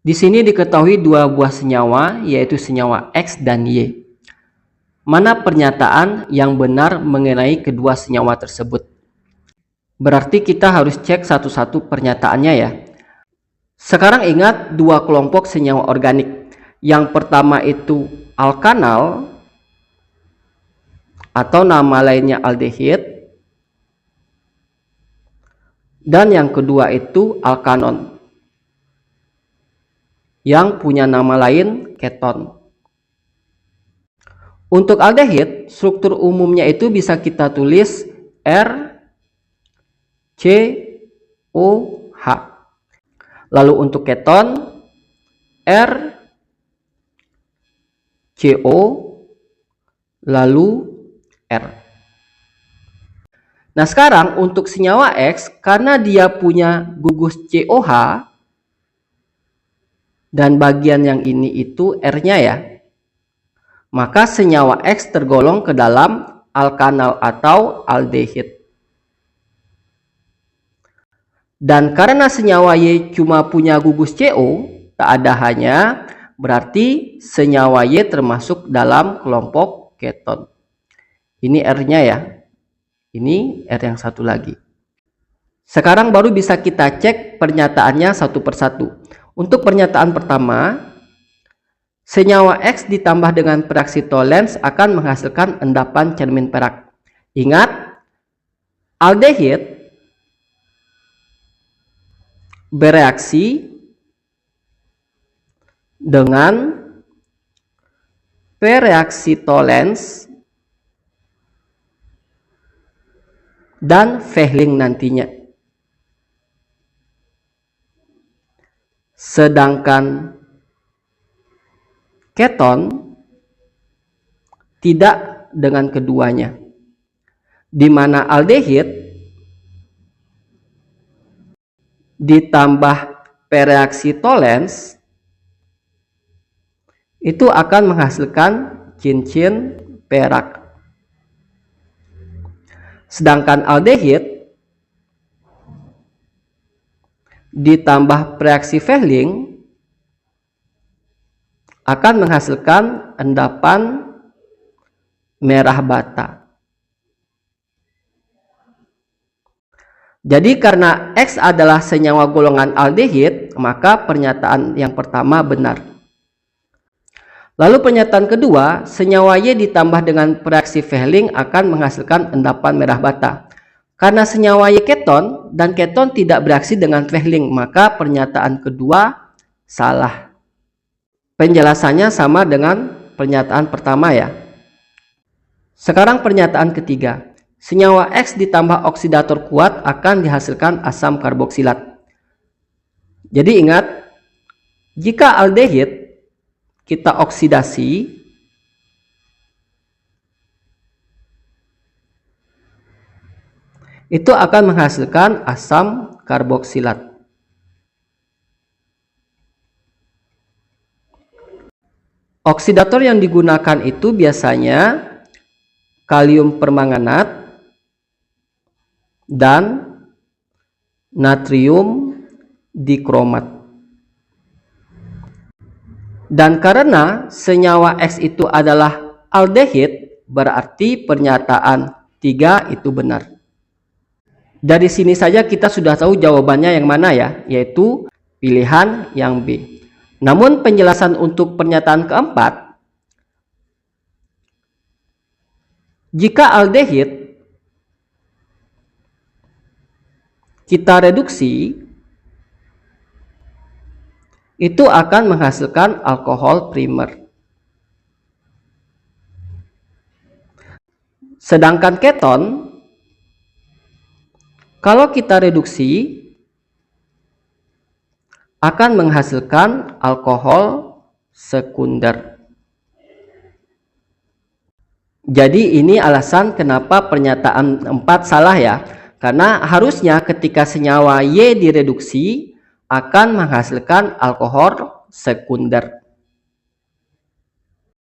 Di sini diketahui dua buah senyawa, yaitu senyawa X dan Y. Mana pernyataan yang benar mengenai kedua senyawa tersebut? Berarti kita harus cek satu-satu pernyataannya ya. Sekarang ingat dua kelompok senyawa organik. Yang pertama itu alkanal atau nama lainnya aldehid. Dan yang kedua itu alkanon yang punya nama lain keton. Untuk aldehid, struktur umumnya itu bisa kita tulis R C O H. Lalu untuk keton R C O lalu R. Nah, sekarang untuk senyawa X, karena dia punya gugus COH dan bagian yang ini itu R-nya ya, maka senyawa X tergolong ke dalam alkanal atau aldehid. Dan karena senyawa Y cuma punya gugus CO, tak ada hanya, berarti senyawa Y termasuk dalam kelompok keton. Ini R-nya ya. Ini R yang satu lagi. Sekarang baru bisa kita cek pernyataannya satu persatu. Untuk pernyataan pertama, senyawa X ditambah dengan pereaksi Tollens akan menghasilkan endapan cermin perak. Ingat, aldehid bereaksi dengan pereaksi Tollens dan Fehling nantinya. Sedangkan keton tidak dengan keduanya, di mana aldehid ditambah pereaksi Tollens itu akan menghasilkan cincin perak. Sedangkan aldehid ditambah pereaksi Fehling akan menghasilkan endapan merah bata. Jadi karena X adalah senyawa golongan aldehid, maka pernyataan yang pertama benar. Lalu pernyataan kedua, senyawa Y ditambah dengan pereaksi Fehling akan menghasilkan endapan merah bata. Karena senyawa Y keton dan keton tidak bereaksi dengan Fehling, maka pernyataan kedua salah. Penjelasannya sama dengan pernyataan pertama ya. Sekarang pernyataan ketiga. Senyawa X ditambah oksidator kuat akan dihasilkan asam karboksilat. Jadi ingat, jika aldehid kita oksidasi, itu akan menghasilkan asam karboksilat. Oksidator yang digunakan itu biasanya kalium permanganat dan natrium dikromat. Dan karena senyawa X itu adalah aldehid, berarti pernyataan 3 itu benar. Dari sini saja kita sudah tahu jawabannya yang mana ya, yaitu pilihan yang B. Namun penjelasan untuk pernyataan keempat, jika aldehid kita reduksi, itu akan menghasilkan alkohol primer. Sedangkan keton, kalau kita reduksi, akan menghasilkan alkohol sekunder. Jadi ini alasan kenapa pernyataan 4 salah ya. Karena harusnya ketika senyawa Y direduksi, akan menghasilkan alkohol sekunder.